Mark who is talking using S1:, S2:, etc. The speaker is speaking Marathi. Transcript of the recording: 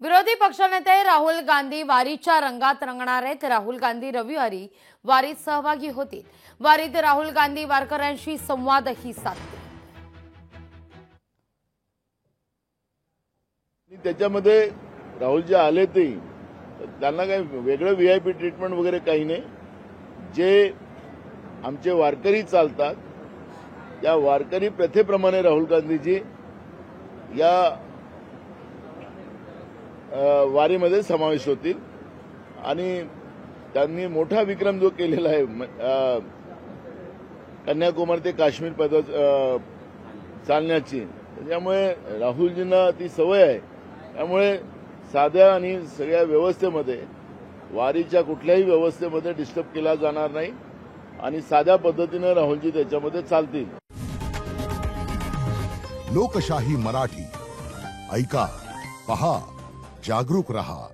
S1: विरोधी पक्षनेते राहुल गांधी वारीच्या रंगात रंगणार आहेत। राहुल गांधी रविवारी वारीत सहभागी होतील। वारीत राहुल गांधी वारकऱ्यांशी संवादही साधतील।
S2: त्याच्यामध्ये राहुल जे आले ते त्यांना काही वेगळं व्हीआयपी ट्रीटमेंट वगैरे काही नाही। जे आमचे वारकरी चालतात त्या वारकरी प्रथेप्रमाणे राहुल गांधीजी या वारीमध्ये समावेश होतील आणि त्यांनी मोठा विक्रम जो केलेला आहे कन्याकुमारी ते काश्मीर चालण्याची, त्यामुळे राहुलजींना ती सवय आहे। त्यामुळे साध्या आणि सगळ्या व्यवस्थेमध्ये वारीच्या कुठल्याही व्यवस्थेमध्ये डिस्टर्ब केला जाणार नाही आणि साध्या पद्धतीने राहुलजी त्याच्यामध्ये चालतील।
S3: लोकशाही मराठी ऐका, पहा, जागरूक रहा।